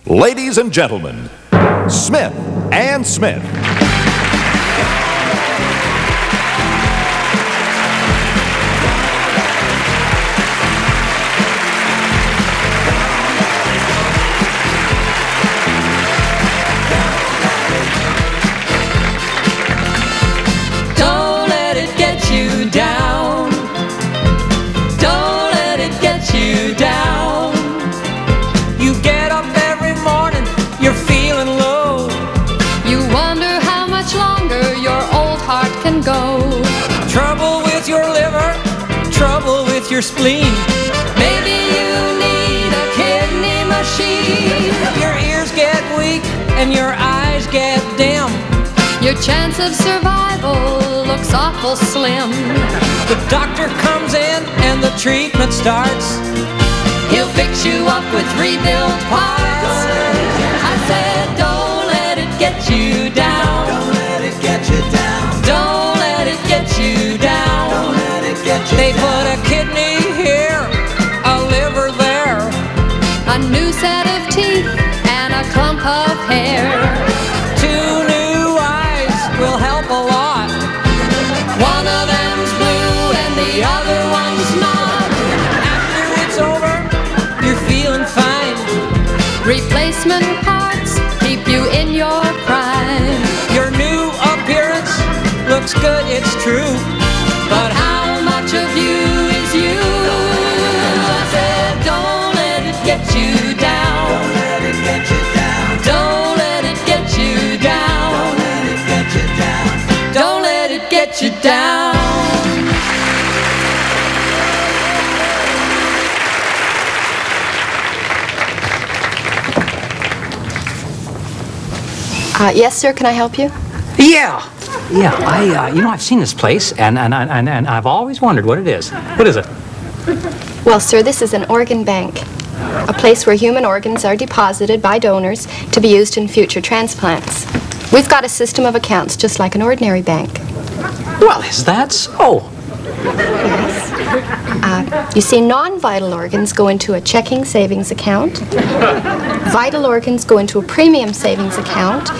Ladies and gentlemen, Smith and Smith. Don't let it get you down. Don't let it get you down. You get up every morning, you're feeling low. You wonder how much longer your old heart can go. Trouble with your liver, trouble with your spleen. Maybe you need a kidney machine. Your ears get weak and your eyes get dim. Your chance of survival looks awful slim. The doctor comes in and the treatment starts. He'll fix you up with rebuilt parts. I said, don't let it get you down. Don't let it get you down. Don't let it get you down. Don't let it get you They down. put a kidney here, a liver there. A new set of teeth and a clump of hair. 2 new eyes will help a lot. One of them's blue and the other one's not. After it's over, you're feeling fine. Replacement parts keep you in your prime. Your new appearance looks good, it's true. But how much of you is you? I said, don't let it get you down. Don't let it get you down. Don't let it get you down. Don't let it get you down. Don't let it get you down. Yes, sir, can I help you? Yeah, I've seen this place, and I've always wondered what it is. What is it? Well, sir, this is an organ bank, a place where human organs are deposited by donors to be used in future transplants. We've got a system of accounts just like an ordinary bank. Well, is that so? Yes. You see, non-vital organs go into a checking savings account. Vital organs go into a premium savings account.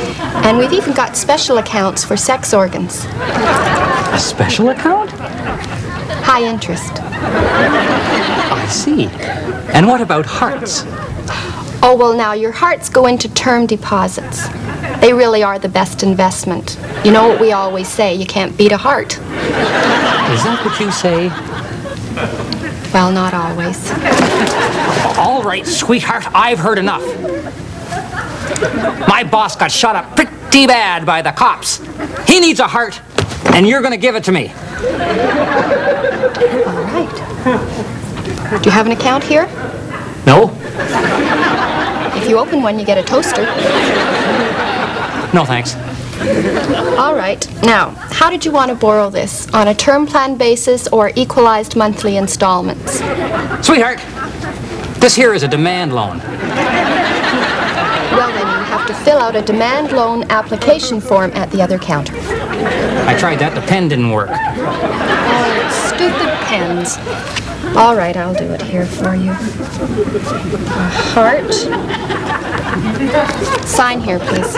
And we've even got special accounts for sex organs. A special account? High interest. I see. And what about hearts? Oh, well, now, your hearts go into term deposits. They really are the best investment. You know what we always say, you can't beat a heart. Is that what you say? Well, not always. All right, sweetheart, I've heard enough. My boss got shot up pretty bad by the cops. He needs a heart, and you're going to give it to me. All right. Do you have an account here? No? If you open one, you get a toaster. No, thanks. All right. Now, how did you want to borrow this? On a term plan basis or equalized monthly installments? Sweetheart, this here is a demand loan. Well, then you have to fill out a demand loan application form at the other counter. I tried that. The pen didn't work. Oh, stupid pens. All right, I'll do it here for you. A heart. Sign here, please.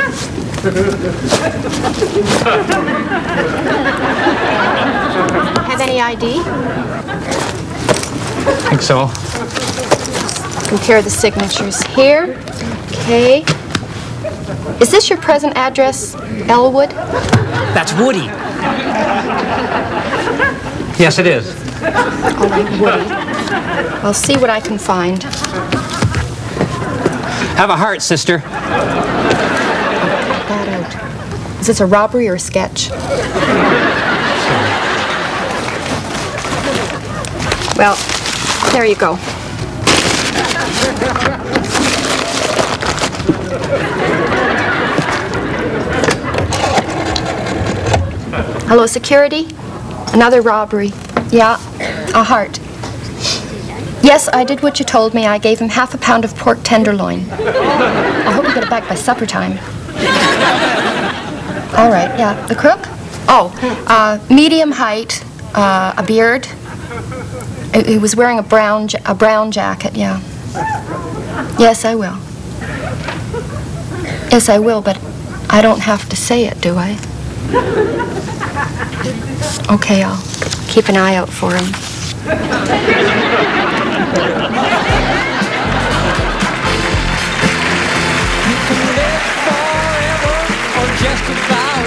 Have any ID? I think so. Compare the signatures here. Okay. Is this your present address, Elwood? That's Woody. Yes, it is. All right, Woody. I'll see what I can find. Have a heart, sister. Cut that out. Is this a robbery or a sketch? Well, there you go. Hello, security? Another robbery. Yeah, a heart. Yes, I did what you told me. I gave him half a pound of pork tenderloin. I hope you get it back by supper time. All right, yeah. The crook? Oh, medium height, a beard. He was wearing a brown jacket, yeah. Yes, I will. Yes, I will, but I don't have to say it, do I? Okay, I'll keep an eye out for him. You can live forever or just about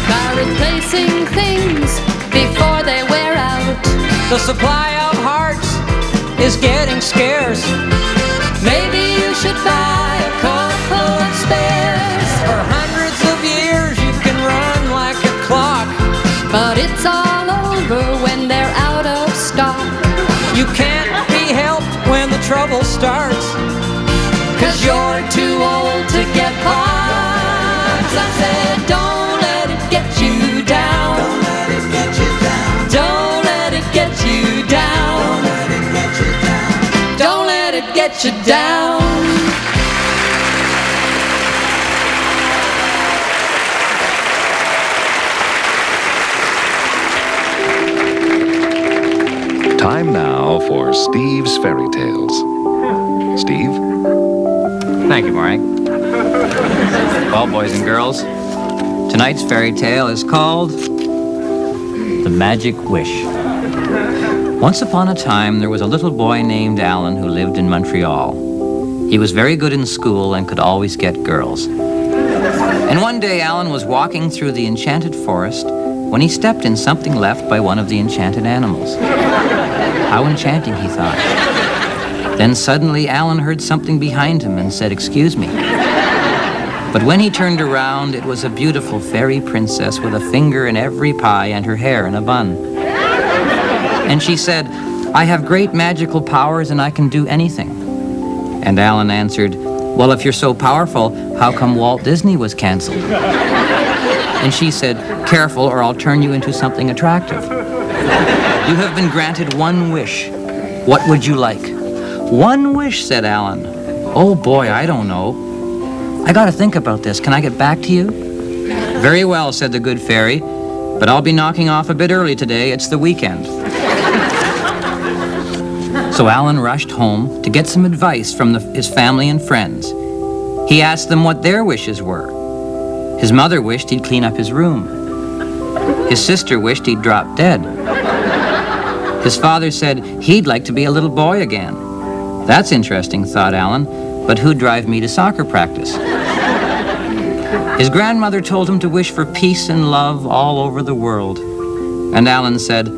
By replacing things before they wear out. The supply of hearts is getting scarce. Maybe you should buy a couple of spares. For hundreds of years you can run like a clock, But it's all over when they're out of stock. you can't be helped when the trouble starts, 'Cause you're too old to get parts. I said, don't let it get you down. Don't let it get you down. Don't let it get you down. Don't let it get you down. Don't let it get you down. Time now for Steve's Fairy Tales. Steve? Thank you, Maury. Well, boys and girls, tonight's fairy tale is called The Magic Wish. Once upon a time, there was a little boy named Alan who lived in Montreal. He was very good in school and could always get girls. And one day, Alan was walking through the enchanted forest when he stepped in something left by one of the enchanted animals. How enchanting, he thought. Then suddenly, Alan heard something behind him and said, "Excuse me." But when he turned around, it was a beautiful fairy princess with a finger in every pie and her hair in a bun. And she said, "I have great magical powers and I can do anything." And Alan answered, "Well, if you're so powerful, how come Walt Disney was canceled?" And she said, "Careful or I'll turn you into something attractive. You have been granted one wish. What would you like?" "One wish," said Alan. "Oh boy, I don't know. I gotta think about this. Can I get back to you?" "Very well," said the good fairy, "but I'll be knocking off a bit early today. It's the weekend." So Alan rushed home to get some advice from his family and friends. He asked them what their wishes were. His mother wished he'd clean up his room. His sister wished he'd drop dead. His father said he'd like to be a little boy again. That's interesting, thought Alan, but who'd drive me to soccer practice? His grandmother told him to wish for peace and love all over the world. And Alan said,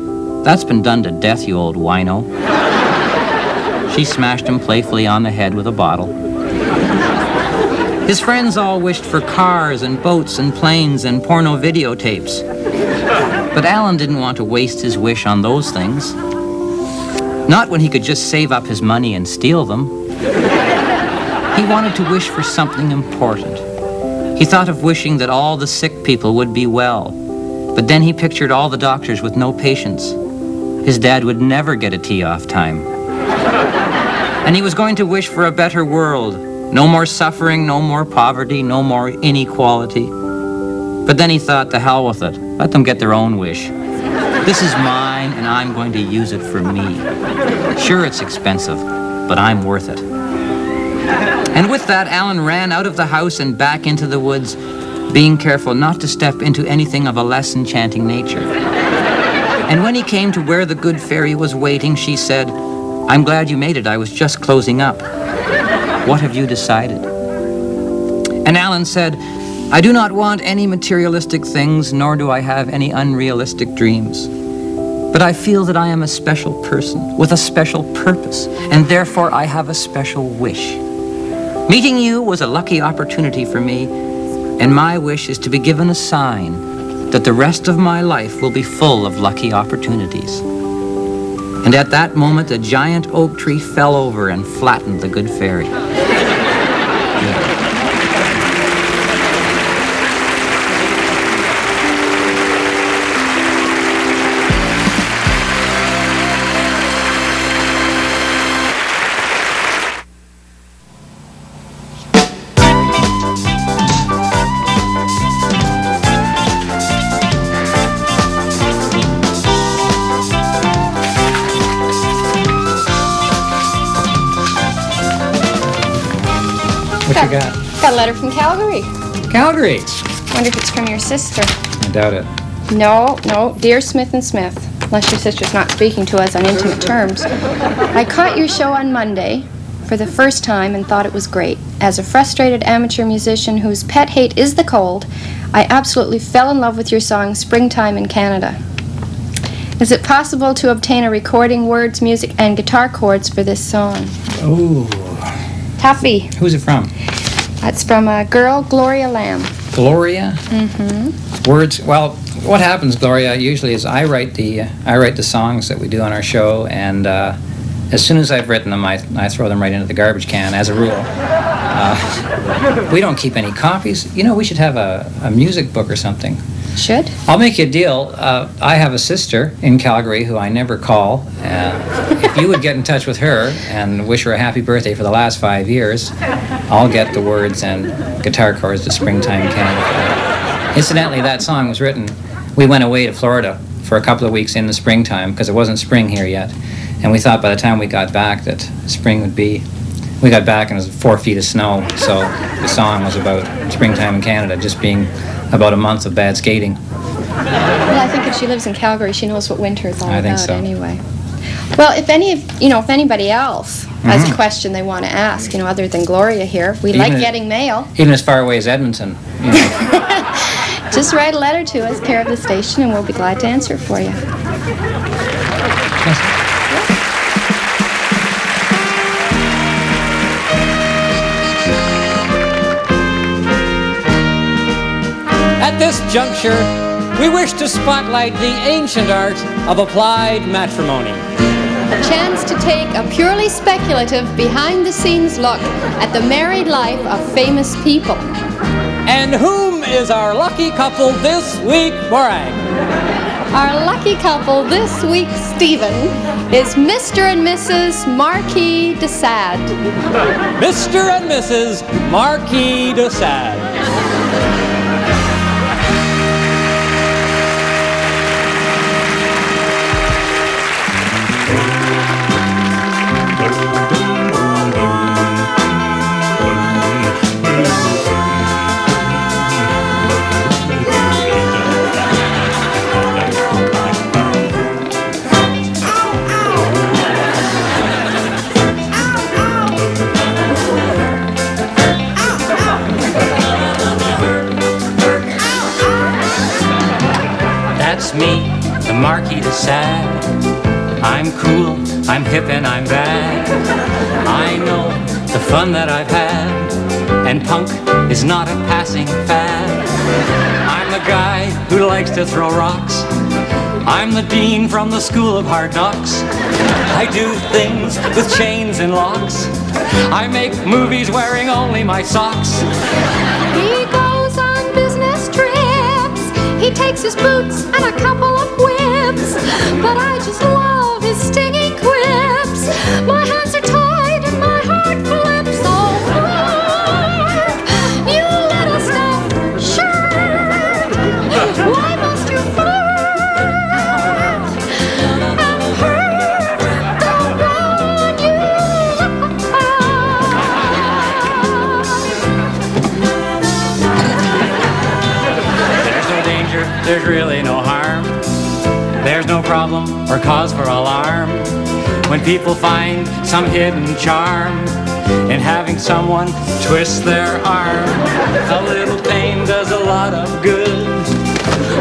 "That's been done to death, you old wino." She smashed him playfully on the head with a bottle. His friends all wished for cars and boats and planes and porno videotapes. But Alan didn't want to waste his wish on those things. Not when he could just save up his money and steal them. He wanted to wish for something important. He thought of wishing that all the sick people would be well. But then he pictured all the doctors with no patients. His dad would never get a tee-off time. And he was going to wish for a better world. No more suffering, no more poverty, no more inequality. But then he thought, the hell with it. Let them get their own wish. This is mine, and I'm going to use it for me. Sure, it's expensive, but I'm worth it. And with that, Alan ran out of the house and back into the woods, being careful not to step into anything of a less enchanting nature. And when he came to where the good fairy was waiting, she said, "I'm glad you made it. I was just closing up. What have you decided?" And Alan said, "I do not want any materialistic things, nor do I have any unrealistic dreams. But I feel that I am a special person with a special purpose, and therefore I have a special wish. Meeting you was a lucky opportunity for me, and my wish is to be given a sign that the rest of my life will be full of lucky opportunities." And at that moment, a giant oak tree fell over and flattened the good fairy. What you got? Got a letter from Calgary. Calgary. Wonder if it's from your sister. I doubt it. No, dear Smith and Smith, unless your sister's not speaking to us on intimate terms. I caught your show on Monday for the first time and thought it was great. As a frustrated amateur musician whose pet hate is the cold, I absolutely fell in love with your song Springtime in Canada. Is it possible to obtain a recording, words, music, and guitar chords for this song? Oh. Taffy. Who's it from? That's from a girl, Gloria Lamb. Gloria? Mm-hmm. Words. Well, what happens, Gloria, usually is I write the songs that we do on our show, and as soon as I've written them, I throw them right into the garbage can, as a rule. We don't keep any copies. You know, we should have a music book or something. Should? I'll make you a deal. I have a sister in Calgary who I never call. If you would get in touch with her and wish her a happy birthday for the last 5 years, I'll get the words and guitar chords to Springtime in Canada. Incidentally, that song was written, we went away to Florida for a couple of weeks in the springtime because it wasn't spring here yet. And we thought by the time we got back that spring would be. We got back and it was 4 feet of snow, so the song was about Springtime in Canada just being about a month of bad skating. Well, I think if she lives in Calgary, she knows what winter is all I think about so. Anyway. Well, if anybody else has a question they want to ask, other than Gloria here, we like getting mail. Even as far away as Edmonton. Just write a letter to us, care of the station, and we'll be glad to answer it for you. Yes. At this juncture, we wish to spotlight the ancient art of applied matrimony. A chance to take a purely speculative, behind-the-scenes look at the married life of famous people. And whom is our lucky couple this week, Morag? Our lucky couple this week, Stephen, is Mr. and Mrs. Marquis de Sade. Mr. and Mrs. Marquis de Sade. That's me, the Marquis de Sade. I'm cool, I'm hip, and I'm bad. I know the fun that I've had, and punk is not a passing fad. I'm the guy who likes to throw rocks. I'm the dean from the School of Hard Knocks. I do things with chains and locks. I make movies wearing only my socks. He goes on business trips. He takes his boots and a couple of whips. But I just love his stinging quips. My hands are tied and my heart flips. Oh, flirt, you little stuffed shirt. Why must you flirt and hurt the one you There's no danger, there's really no harm. There's no problem or cause for alarm when people find some hidden charm in having someone twist their arm. A little pain does a lot of good.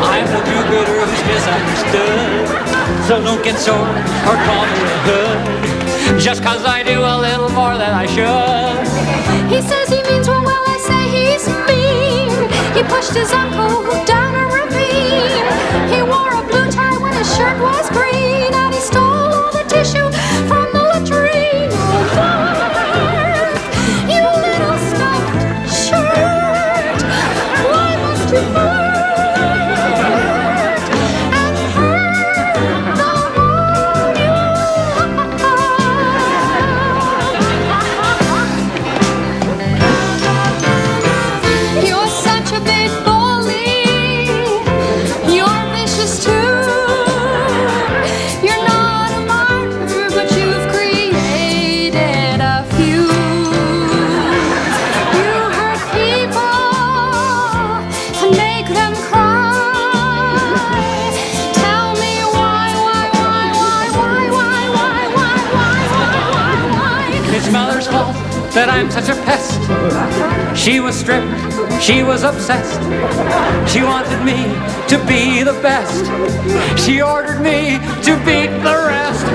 I'm the do-gooder who's misunderstood. So don't get sore or call me a hood just 'cause I do a little more than I should. He says he means well, I say he's mean. He pushed his uncle down a ravine. He wore a blue tie when his shirt was green, and he stole all the tissue from the latrine. Oh, flirt, you little stuffed shirt. Why must you flirt and hurt the one you love? You're such a big bully. You're vicious too. You're not a martyr, but you've created a feud. You hurt said I'm such a pest. She was stripped, she was obsessed. She wanted me to be the best. She ordered me to beat the rest.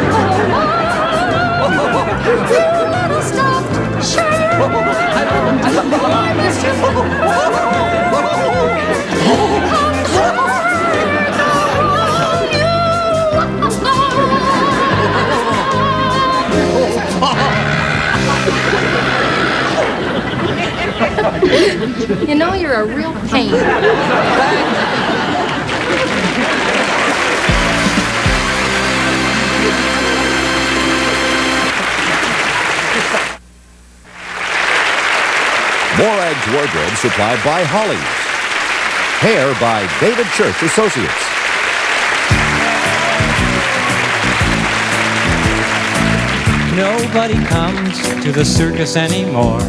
You know, you're a real pain. Moragg's wardrobe supplied by Hollies. Hair by David Church Associates. Nobody comes to the circus anymore.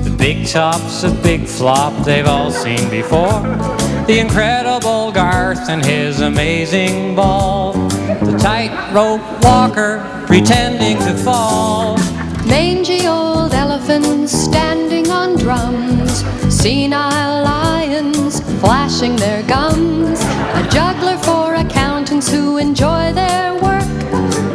The big tops of Big Flop they've all seen before. The incredible Garth and his amazing ball. The tightrope walker pretending to fall. Mangy old elephants standing on drums. Senile lions flashing their gums. A juggler for accountants who enjoy their work.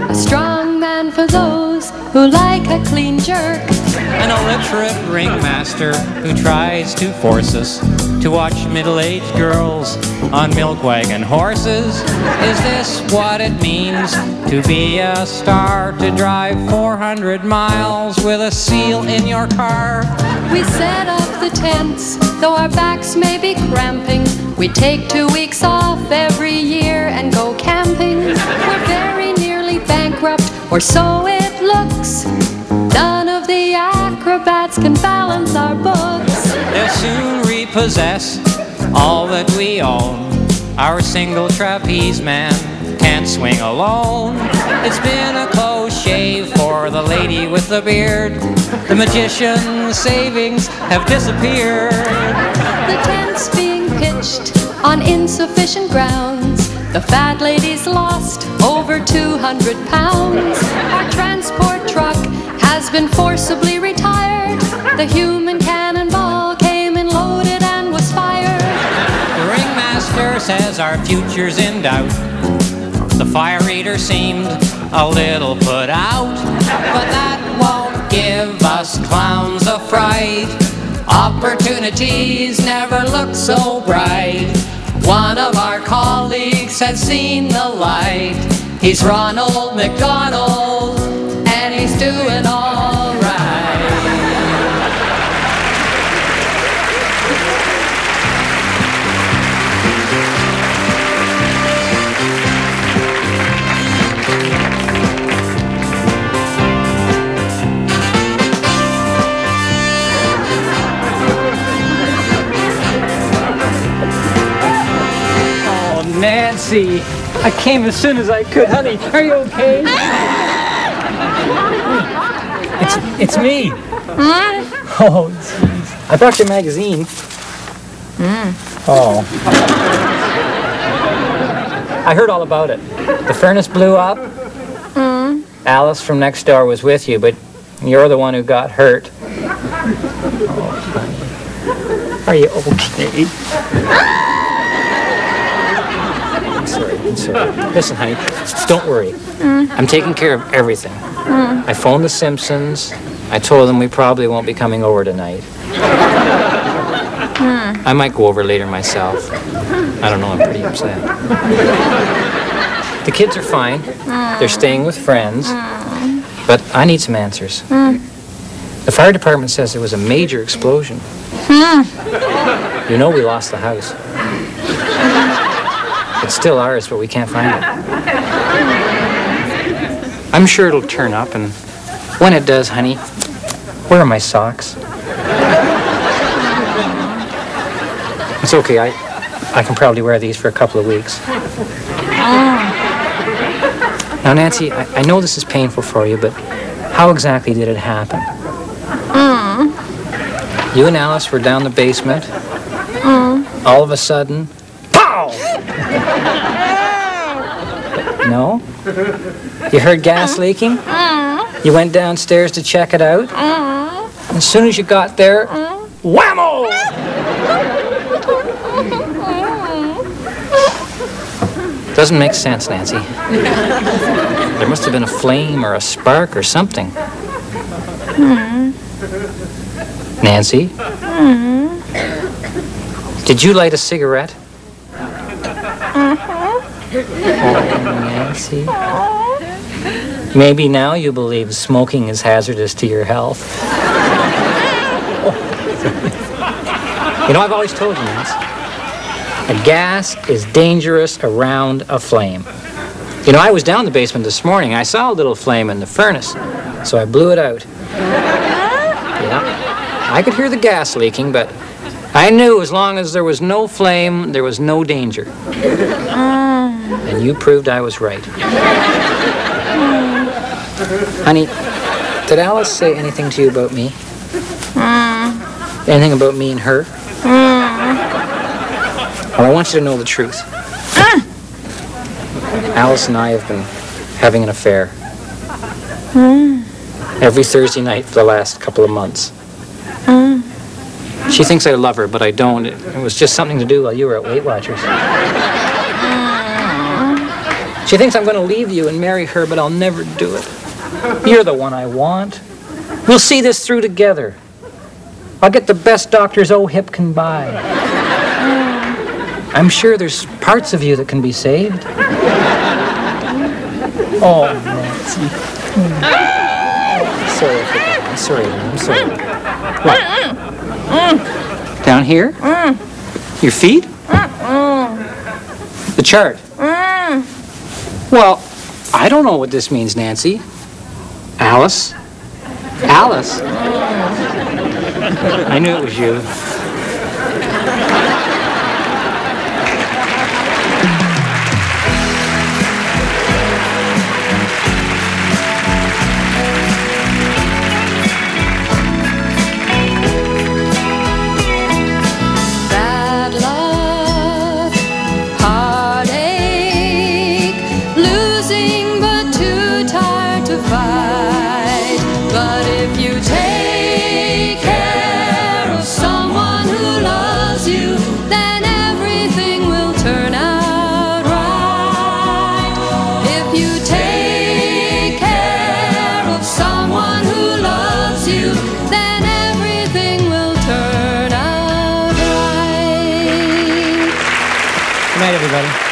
A strong man for those who like a clean jerk. An illiterate ringmaster who tries to force us to watch middle-aged girls on milk wagon horses. Is this what it means to be a star? To drive 400 miles with a seal in your car? We set up the tents, though our backs may be cramping. We take 2 weeks off every year and go camping. We're very nearly bankrupt, or so it looks. None of the acrobats can balance our books. They'll soon repossess all that we own. Our single trapeze man can't swing alone. It's been a close shave for the lady with the beard. The magician's savings have disappeared. The tent's being pitched on insufficient grounds. The fat lady's lost over 200 pounds. Our transport truck has been forcibly retired. The human cannonball came in loaded and was fired. The ringmaster says our future's in doubt. The fire eater seemed a little put out, but that won't give us clowns a fright. Opportunities never look so bright. One of our colleagues has seen the light. He's Ronald McDonald, and he's doing all right. Nancy, I came as soon as I could. Honey, are you okay? It's me. Oh, jeez. I brought your magazine. Oh. I heard all about it. The furnace blew up. Alice from next door was with you, but you're the one who got hurt. Oh, are you okay? I'm sorry. Listen, honey, don't worry. I'm taking care of everything. I phoned the Simpsons. I told them we probably won't be coming over tonight. I might go over later myself. I don't know, I'm pretty upset. The kids are fine. They're staying with friends. But I need some answers. The fire department says there was a major explosion. You know we lost the house. It's still ours, but we can't find it. I'm sure it'll turn up, and when it does, honey, where are my socks? It's okay, I can probably wear these for a couple of weeks. Now, Nancy, I know this is painful for you, but how exactly did it happen? You and Alice were down the basement. All of a sudden, pow! No? You heard gas leaking? You went downstairs to check it out? As soon as you got there, whammo! Doesn't make sense, Nancy. There must have been a flame or a spark or something. Nancy? Did you light a cigarette? Oh, Nancy. Maybe now you believe smoking is hazardous to your health. You know, I've always told you, Nancy, a gas is dangerous around a flame. You know, I was down the basement this morning. I saw a little flame in the furnace, so I blew it out. Yeah, I could hear the gas leaking, but I knew as long as there was no flame, there was no danger. And you proved I was right. Honey, did Alice say anything to you about me? Anything about me and her? Well, I want you to know the truth. Alice and I have been having an affair. Every Thursday night for the last couple of months. She thinks I love her, but I don't. It was just something to do while you were at Weight Watchers. She thinks I'm going to leave you and marry her, but I'll never do it. You're the one I want. We'll see this through together. I'll get the best doctors O-Hip can buy. I'm sure there's parts of you that can be saved. Oh, Nancy. Sorry, I forgot. I'm sorry, I'm sorry. What? Down here? Your feet? The chart? Well, I don't know what this means, Nancy. Alice? Alice? I knew it was you. Everybody.